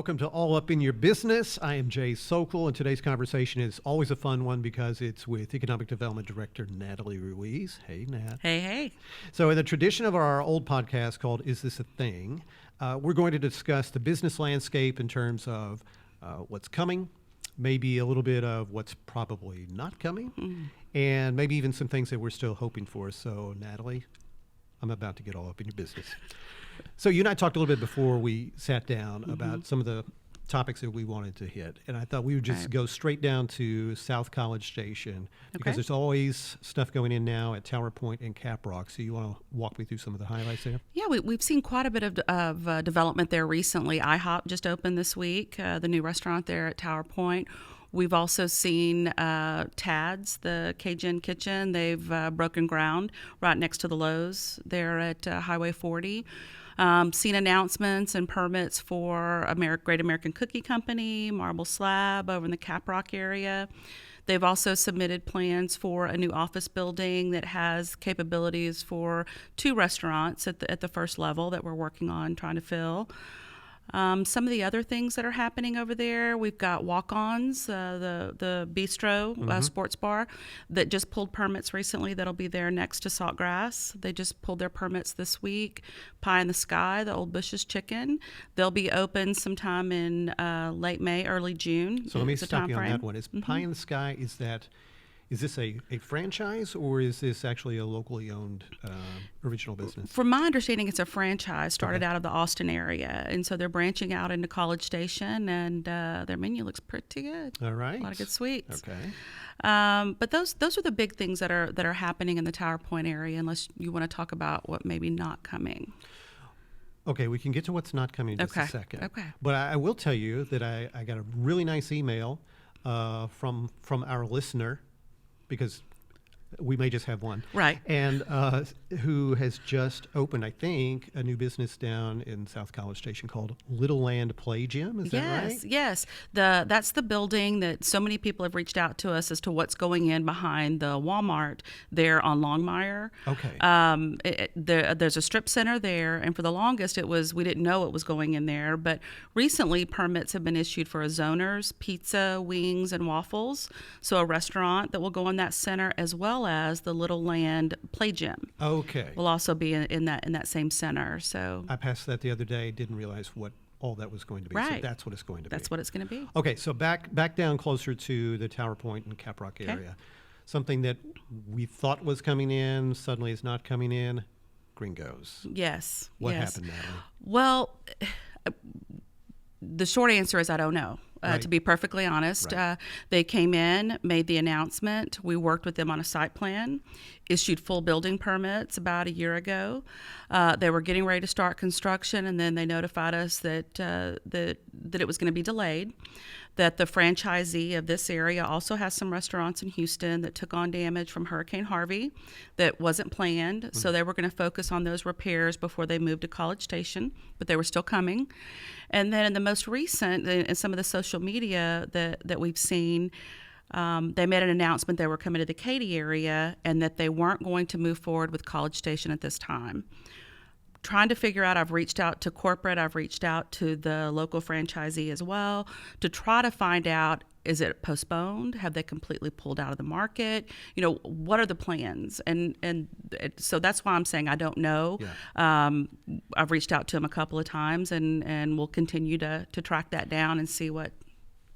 Welcome to All Up in Your Business. I am Jay Socol, and today's conversation is always a fun one because it's with Economic Development Director Natalie Ruiz. Hey, Nat. Hey. So in the tradition of our old podcast called Is This a Thing?, we're going to discuss the business landscape in terms of what's coming, maybe a little bit of what's probably not coming, and maybe even some things that we're still hoping for. So, Natalie, I'm about to get all up in your business. So you and I talked a little bit before we sat down about some of the topics that we wanted to hit. And I thought we would just go straight down to South College Station because there's always stuff going in now at Tower Point and Caprock. So you want to walk me through some of the highlights there? Yeah, we've seen quite a bit of development there recently. IHOP just opened this week, the new restaurant there at Tower Point. We've also seen Tad's, the Cajun Kitchen. They've broken ground right next to the Lowe's there at Highway 40. Seen announcements and permits for Great American Cookie Company, Marble Slab over in the Caprock area. They've also submitted plans for a new office building that has capabilities for 2 restaurants at the first level that we're working on trying to fill. Some of the other things that are happening over there, we've got Walk-Ons, the bistro, sports bar, that just pulled permits recently that'll be there next to Saltgrass. They just pulled their permits this week. Pie in the Sky, the Old Bush's Chicken, they'll be open sometime in late May, early June. So let me stop you on that one. Is Pie in the Sky, is this a franchise or is this actually a locally owned original business? From my understanding, it's a franchise started out of the Austin area. And so they're branching out into College Station, and their menu looks pretty good. All right. A lot of good sweets. Okay. But those are the big things that are happening in the Tower Point area, unless you want to talk about what may be not coming. Okay, we can get to what's not coming in just a second. Okay. But I will tell you that I got a really nice email from our listener, because we may just have one. Right. And who has just opened, I think, a new business down in South College Station called Little Land Play Gym. Is that right? Yes. That's the building that so many people have reached out to us as to what's going in behind the Walmart there on Longmire. Okay. There's a strip center there, and for the longest we didn't know it was going in there, but recently permits have been issued for a Zoner's, pizza, wings, and waffles, so a restaurant that will go in that center, as well as the Little Land Play Gym. Okay. Will also be in that same center. So I passed that the other day, didn't realize what all that was going to be. Right. So that's what it's going to be. That's what it's going to be. Okay, so back down closer to the Tower Point and Caprock area. Something that we thought was coming in suddenly is not coming in. Gringos. Yes. What happened, Natalie? Well, the short answer is I don't know. To be perfectly honest, they came in, made the announcement. We worked with them on a site plan, issued full building permits about a year ago. They were getting ready to start construction, and then they notified us that it was going to be delayed, that the franchisee of this area also has some restaurants in Houston that took on damage from Hurricane Harvey that wasn't planned. So they were going to focus on those repairs before they moved to College Station, but they were still coming. And then in the most recent, in some of the social media that we've seen, they made an announcement they were coming to the Katy area and that they weren't going to move forward with College Station at this time. Trying to figure out, I've reached out to corporate, I've reached out to the local franchisee as well to try to find out, is it postponed? Have they completely pulled out of the market? What are the plans? And so that's why I'm saying I don't know. Yeah. I've reached out to them a couple of times, and we'll continue to track that down and see what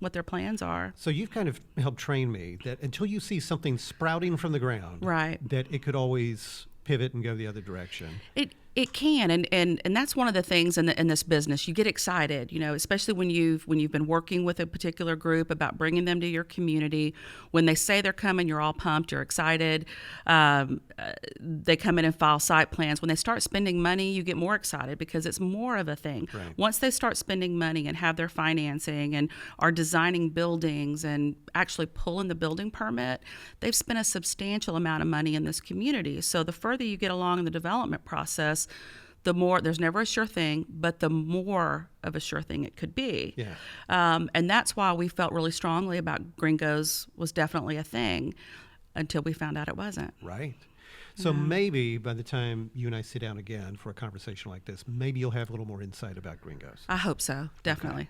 their plans are. So you've kind of helped train me that until you see something sprouting from the ground, that it could always pivot and go the other direction. It can, and that's one of the things in this business. You get excited, especially when you've been working with a particular group about bringing them to your community. When they say they're coming, you're all pumped, you're excited. They come in and file site plans. When they start spending money, you get more excited because it's more of a thing. Right. Once they start spending money and have their financing and are designing buildings and actually pulling the building permit, they've spent a substantial amount of money in this community. So the further you get along in the development process, the more, there's never a sure thing, but the more of a sure thing it could be. Yeah. And that's why we felt really strongly about Gringos was definitely a thing until we found out it wasn't. Right. So maybe by the time you and I sit down again for a conversation like this, maybe you'll have a little more insight about Gringos. I hope so, definitely.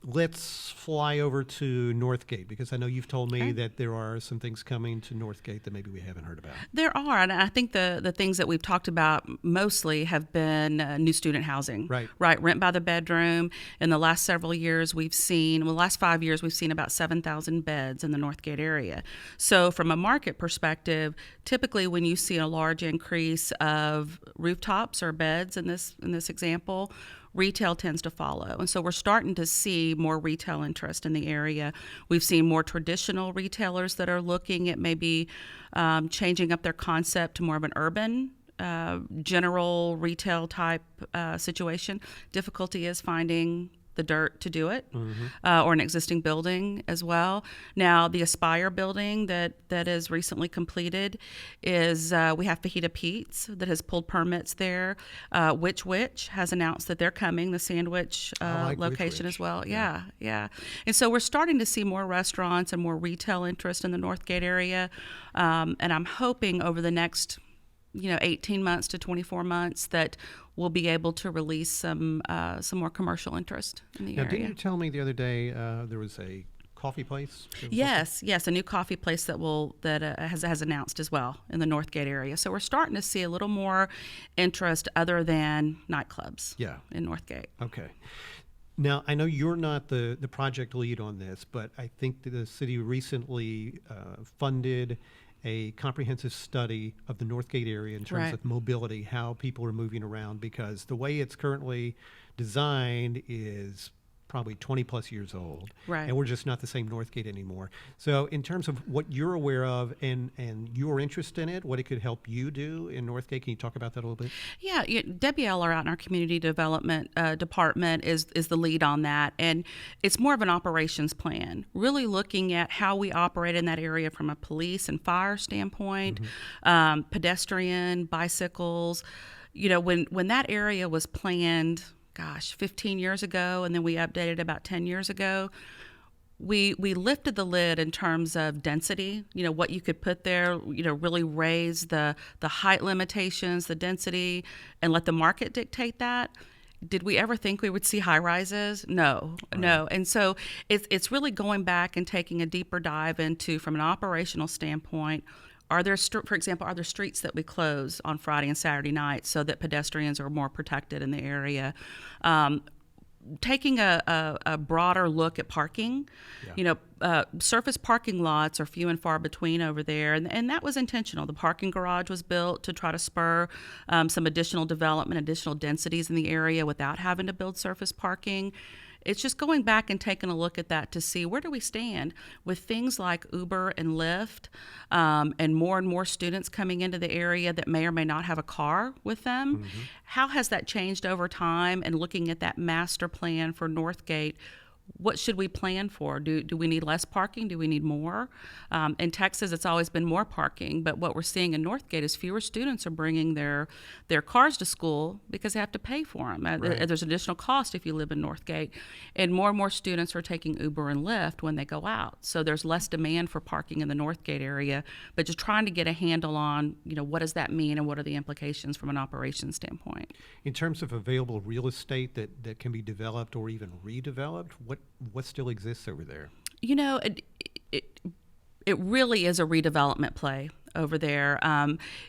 Let's fly over to Northgate, because I know you've told me that there are some things coming to Northgate that maybe we haven't heard about. There are, and I think the things that we've talked about mostly have been new student housing. Right. Rent by the bedroom. In the last several years, last 5 years, we've seen about 7,000 beds in the Northgate area. So from a market perspective, typically when you see a large increase of rooftops or beds in this example, retail tends to follow. And so we're starting to see more retail interest in the area. We've seen more traditional retailers that are looking at maybe changing up their concept to more of an urban general retail type situation. Difficulty is finding the dirt to do it, or an existing building as well. Now, the Aspire building that is recently completed is, we have Fajita Pete's that has pulled permits there. Which has announced that they're coming, the sandwich location as well. Yeah. And so we're starting to see more restaurants and more retail interest in the Northgate area. And I'm hoping over the next 18 months to 24 months that we'll be able to release some more commercial interest in the area. Didn't you tell me the other day there was a coffee place? Yes, a new coffee place that has announced as well in the Northgate area. So we're starting to see a little more interest other than nightclubs in Northgate. Okay. Now, I know you're not the project lead on this, but I think that the city recently funded a comprehensive study of the Northgate area in terms of mobility, how people are moving around, because the way it's currently designed is probably 20 plus years old. Right. And we're just not the same Northgate anymore. So in terms of what you're aware of and your interest in it, what it could help you do in Northgate, can you talk about that a little bit? Yeah, Debbie Eller out in our community development department is the lead on that. And it's more of an operations plan, really looking at how we operate in that area from a police and fire standpoint, pedestrian, bicycles. When that area was planned, 15 years ago, and then we updated about 10 years ago, we lifted the lid in terms of density, what you could put there, really raise the height limitations, the density, and let the market dictate that. Did we ever think we would see high rises? No. And so it's really going back and taking a deeper dive into, from an operational standpoint, for example, are there streets that we close on Friday and Saturday nights so that pedestrians are more protected in the area? Taking a broader look at parking. Surface parking lots are few and far between over there, and that was intentional. The parking garage was built to try to spur some additional development, additional densities in the area without having to build surface parking. It's just going back and taking a look at that to see where do we stand with things like Uber and Lyft, and more students coming into the area that may or may not have a car with them. How has that changed over time? And looking at that master plan for Northgate, what should we plan for? Do we need less parking? Do we need more? In Texas, it's always been more parking, but what we're seeing in Northgate is fewer students are bringing their cars to school because they have to pay for them. There's additional cost if you live in Northgate, and more students are taking Uber and Lyft when they go out. So there's less demand for parking in the Northgate area, but just trying to get a handle on, what does that mean and what are the implications from an operations standpoint. In terms of available real estate that can be developed or even redeveloped, what still exists over there? It really is a redevelopment play over there.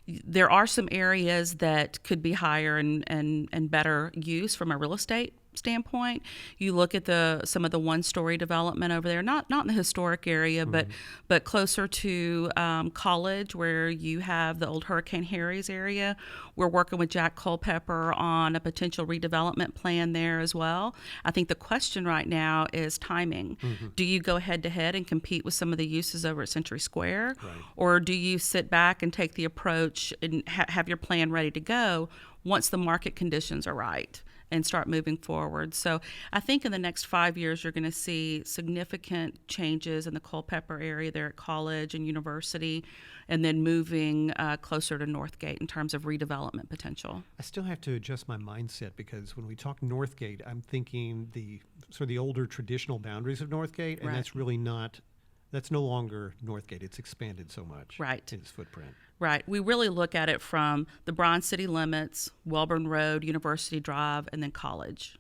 There are some areas that could be higher and better use from a real estate standpoint. You look at some of the one-story development over there, not in the historic area, but closer to College, where you have the old Hurricane Harry's area. We're working with Jack Culpepper on a potential redevelopment plan there as well. I think the question right now is timing. Do you go head-to-head and compete with some of the uses over at Century Square? Or do you sit back and take the approach and have your plan ready to go once the market conditions are right and start moving forward? So I think in the next 5 years, you're going to see significant changes in the Culpeper area there at College and University, and then moving closer to Northgate in terms of redevelopment potential. I still have to adjust my mindset, because when we talk Northgate, I'm thinking the older traditional boundaries of Northgate, and that's really not That's no longer Northgate. It's expanded so much. Right. In its footprint. Right. We really look at it from the Bronze City limits, Welborn Road, University Drive, and then College.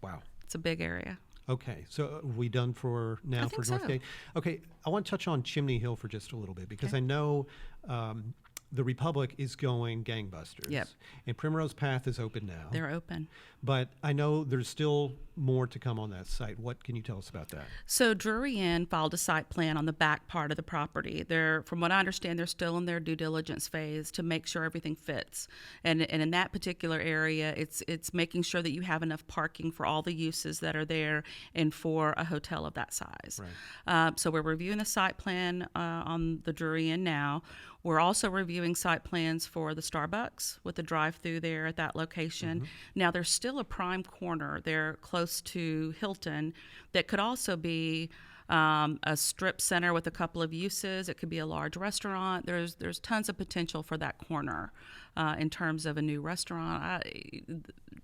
Wow. It's a big area. Okay, so are we done for now I for think so. Northgate? Okay, I want to touch on Chimney Hill for just a little bit because Okay. I know the Republic is going gangbusters. Yep. And Primrose Path is open now. They're open. But I know there's still more to come on that site. What can you tell us about that? So Drury Inn filed a site plan on the back part of the property. They're, from what I understand, they're still in their due diligence phase to make sure everything fits. And in that particular area, it's making sure that you have enough parking for all the uses that are there and for a hotel of that size. Right. So we're reviewing the site plan on the Drury Inn now. We're also reviewing site plans for the Starbucks with the drive-through there at that location. Now, there's still a prime corner there close to Hilton that could also be a strip center with a couple of uses. It could be a large restaurant. There's tons of potential for that corner in terms of a new restaurant.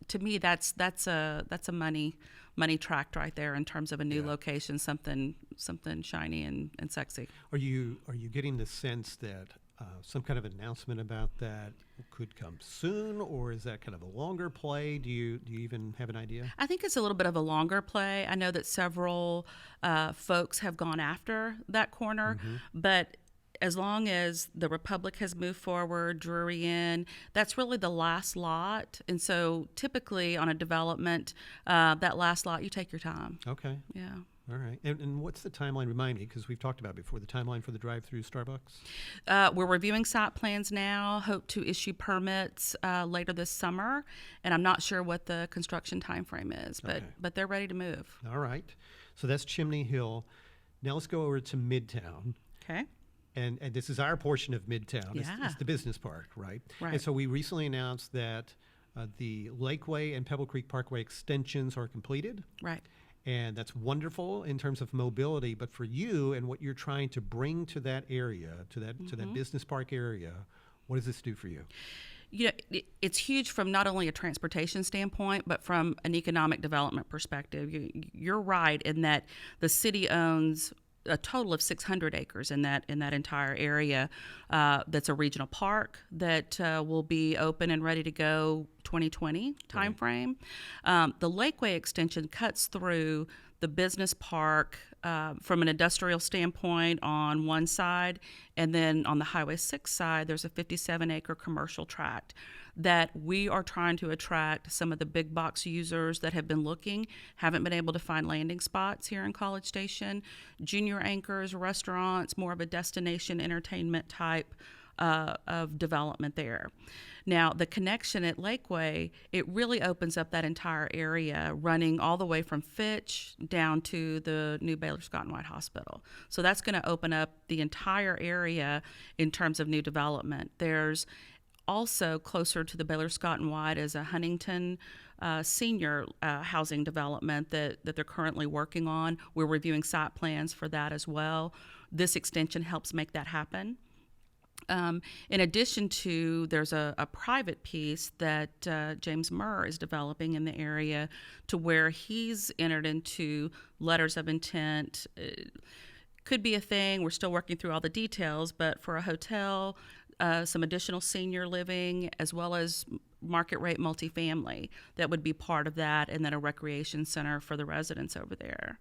To me, that's a money tract right there in terms of a new location, something shiny and sexy. Are you getting the sense that some kind of announcement about that could come soon, or is that kind of a longer play? Do you even have an idea? I think it's a little bit of a longer play. I know that several folks have gone after that corner, but as long as the Republic has moved forward, Drury Inn, that's really the last lot. And so typically on a development, that last lot, you take your time. Okay. Yeah. All right. And what's the timeline? Remind me, because we've talked about it before, the timeline for the drive-through Starbucks? We're reviewing site plans now, hope to issue permits later this summer, and I'm not sure what the construction time frame is, but they're ready to move. All right. So that's Chimney Hill. Now let's go over to Midtown. Okay. And this is our portion of Midtown. Yeah. It's the business park, right? Right. And so we recently announced that the Lakeway and Pebble Creek Parkway extensions are completed. Right. And that's wonderful in terms of mobility. But for you and what you're trying to bring to that area, to that business park area, what does this do for you? You know, it's huge from not only a transportation standpoint, but from an economic development perspective. You're right in that the city owns a total of 600 acres in that entire area. That's a regional park that will be open and ready to go 2020 timeframe. The Lakeway extension cuts through the business park from an industrial standpoint on one side, and then on the Highway 6 side, there's a 57-acre commercial tract that we are trying to attract some of the big box users that have been looking, haven't been able to find landing spots here in College Station, junior anchors, restaurants, more of a destination entertainment type of development there. Now, the connection at Lakeway, it really opens up that entire area, running all the way from Fitch down to the new Baylor Scott and White Hospital. So that's going to open up the entire area in terms of new development. There's also closer to the Baylor Scott and White is a Huntington senior housing development that they're currently working on. We're reviewing site plans for that as well. This extension helps make that happen. In addition to, there's a private piece that James Murr is developing in the area to where he's entered into letters of intent. Could be a thing. We're still working through all the details, but for a hotel, some additional senior living, as well as market rate multifamily that would be part of that, and then a recreation center for the residents over there.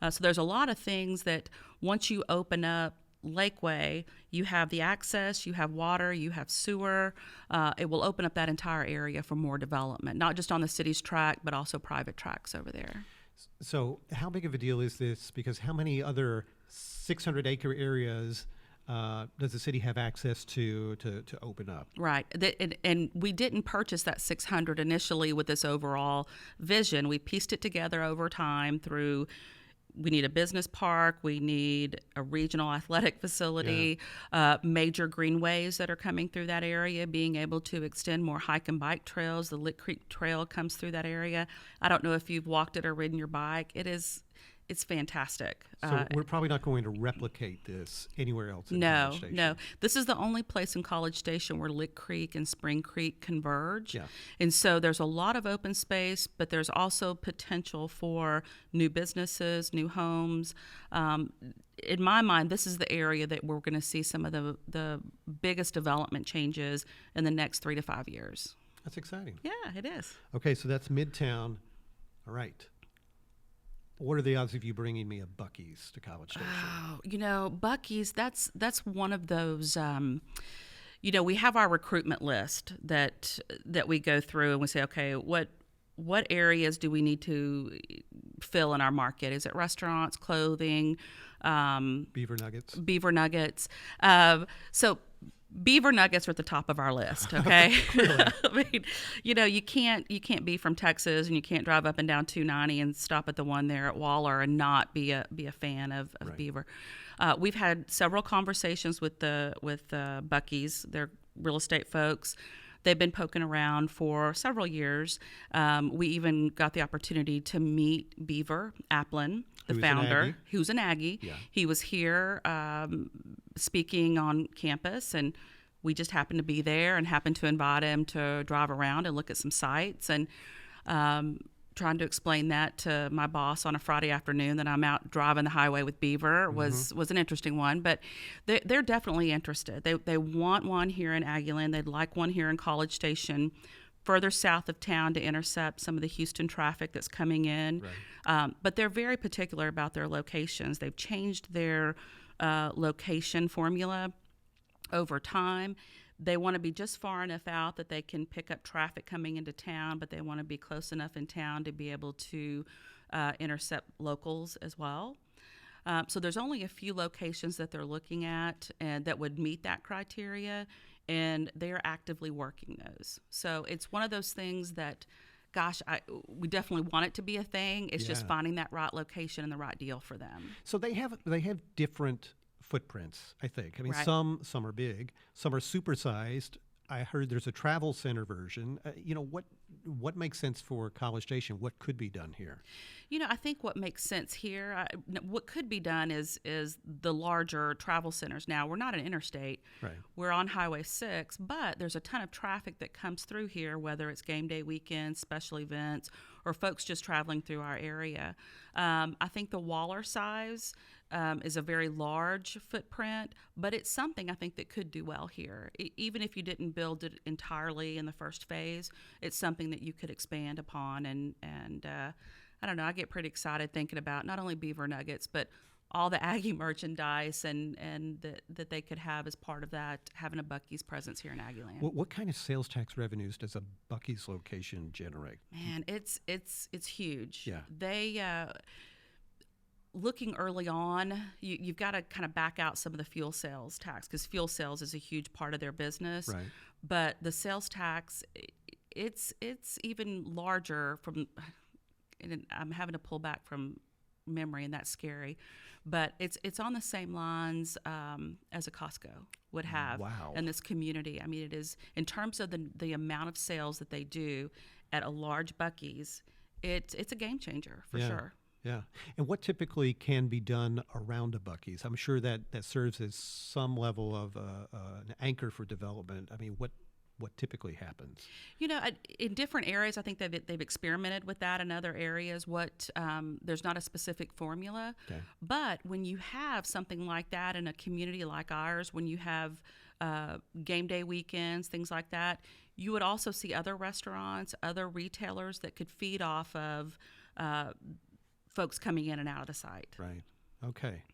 Yeah. So there's a lot of things that once you open up Lakeway, you have the access, you have water, you have sewer. It will open up that entire area for more development, not just on the city's tract, but also private tracts over there. So how big of a deal is this? Because how many other 600-acre areas does the city have access to open up? Right. And we didn't purchase that 600 initially with this overall vision. We pieced it together over time through, we need a business park, we need a regional athletic facility, major greenways that are coming through that area, being able to extend more hike and bike trails. The Lick Creek Trail comes through that area. I don't know if you've walked it or ridden your bike. It's It's fantastic. So we're probably not going to replicate this anywhere else in College Station. No. This is the only place in College Station where Lick Creek and Spring Creek converge. Yeah. And so there's a lot of open space, but there's also potential for new businesses, new homes. In my mind, this is the area that we're going to see some of the biggest development changes in the next 3 to 5 years. That's exciting. Yeah, it is. Okay, so that's Midtown. All right. What are the odds of you bringing me a Buc-ee's to College Station? Oh, Buc-ee's, that's one of those, we have our recruitment list that we go through and we say, okay, what areas do we need to fill in our market? Is it restaurants, clothing? Beaver Nuggets. So beaver nuggets are at the top of our list. Okay. I mean, you can't be from Texas and you can't drive up and down 290 and stop at the one there at Waller and not be a fan of Right. beaver. We've had several conversations with Buc-ee's. They're real estate folks. They've been poking around for several years. We even got the opportunity to meet Beaver Applin, the founder, who's an Aggie. Yeah. He was here speaking on campus, and we just happened to be there and happened to invite him to drive around and look at some sites. And trying to explain that to my boss on a Friday afternoon that I'm out driving the highway with Beaver was an interesting one. But they're definitely interested. They want one here in Aggieland. They'd like one here in College Station, further south of town to intercept some of the Houston traffic that's coming in. Right. But they're very particular about their locations. They've changed their location formula over time. They want to be just far enough out that they can pick up traffic coming into town, but they want to be close enough in town to be able to intercept locals as well. So there's only a few locations that they're looking at and that would meet that criteria, and they're actively working those. So it's one of those things that, gosh, we definitely want it to be a thing. It's just finding that right location and the right deal for them. So they have different footprints, I think. I mean, Right. some are big, some are supersized. I heard there's a travel center version. What makes sense for College Station? What could be done here? I think what makes sense here, what could be done is the larger travel centers. Now, we're not an interstate. Right. We're on Highway 6, but there's a ton of traffic that comes through here, whether it's game day weekends, special events, or folks just traveling through our area. I think the Waller size is a very large footprint, but it's something I think that could do well here. Even if you didn't build it entirely in the first phase, it's something that you could expand upon. And I don't know, I get pretty excited thinking about not only Beaver Nuggets, but all the Aggie merchandise and that they could have as part of that, having a Buc-ee's presence here in Aggieland. What kind of sales tax revenues does a Buc-ee's location generate? Man, it's huge. Yeah. They looking early on, you've got to kind of back out some of the fuel sales tax because fuel sales is a huge part of their business. Right. But the sales tax, it's even larger from. And I'm having to pull back from memory, and that's scary. But it's on the same lines as a Costco would have Wow. in this community. I mean, it is in terms of the amount of sales that they do at a large Buc-ee's. It's a game changer for sure. Yeah. And what typically can be done around a Buc-ee's? I'm sure that serves as some level of an anchor for development. I mean, what typically happens? In different areas, I think they've experimented with that in other areas. There's not a specific formula, Okay. but when you have something like that in a community like ours, when you have game day weekends, things like that, you would also see other restaurants, other retailers that could feed off of folks coming in and out of the site. Right. Okay.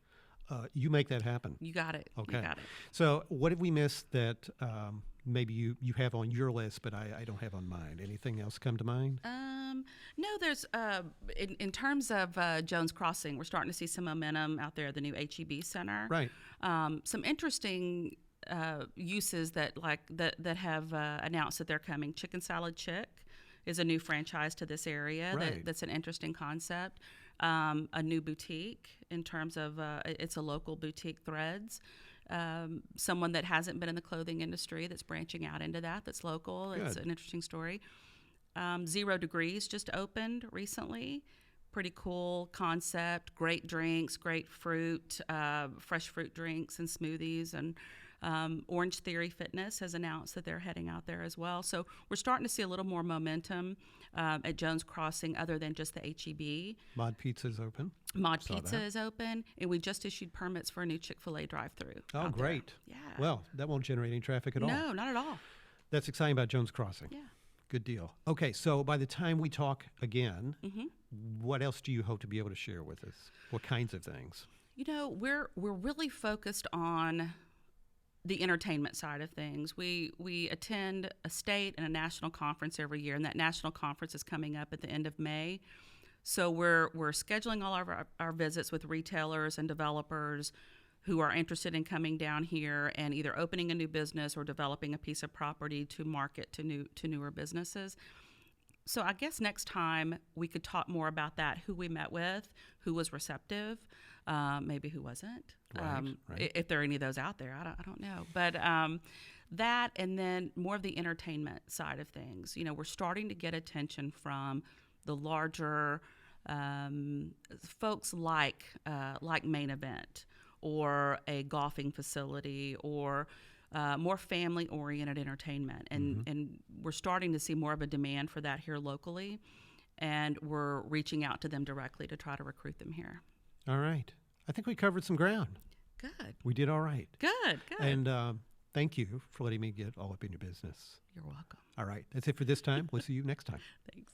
You make that happen. You got it. Okay. You got it. So what have we missed that maybe you have on your list, but I don't have on mine? Anything else come to mind? No, there's in terms of Jones Crossing, we're starting to see some momentum out there at the new HEB Center. Right. Some interesting uses that have announced that they're coming. Chicken Salad Chick is a new franchise to this area. Right. That's an interesting concept. A new boutique in terms of it's a local boutique Threads. Someone that hasn't been in the clothing industry that's branching out into that's local. Good. It's an interesting story. 0 Degrees just opened recently. Pretty cool concept, great drinks, great fruit, fresh fruit drinks and smoothies. And Orange Theory Fitness has announced that they're heading out there as well. So we're starting to see a little more momentum at Jones Crossing other than just the HEB. Mod Pizza is open. Mod Saw Pizza that. is open, and we just issued permits for a new Chick-fil-A drive-through. Oh, great. Yeah. Well, that won't generate any traffic at all. No, not at all. That's exciting about Jones Crossing. Yeah. Good deal. Okay, so by the time we talk again, what else do you hope to be able to share with us? What kinds of things? You know, we're really focused on the entertainment side of things. We attend a state and a national conference every year, and that national conference is coming up at the end of May. So we're scheduling all of our visits with retailers and developers who are interested in coming down here and either opening a new business or developing a piece of property to market to newer businesses. So I guess next time we could talk more about that, who we met with, who was receptive, maybe who wasn't. Right. If there are any of those out there, I don't know. But that, and then more of the entertainment side of things. You know, we're starting to get attention from the larger folks like Main Event or a golfing facility or more family-oriented entertainment. And we're starting to see more of a demand for that here locally, and we're reaching out to them directly to try to recruit them here. All right. I think we covered some ground. Good. We did all right. Good. And thank you for letting me get all up in your business. You're welcome. All right. That's it for this time. We'll see you next time. Thanks.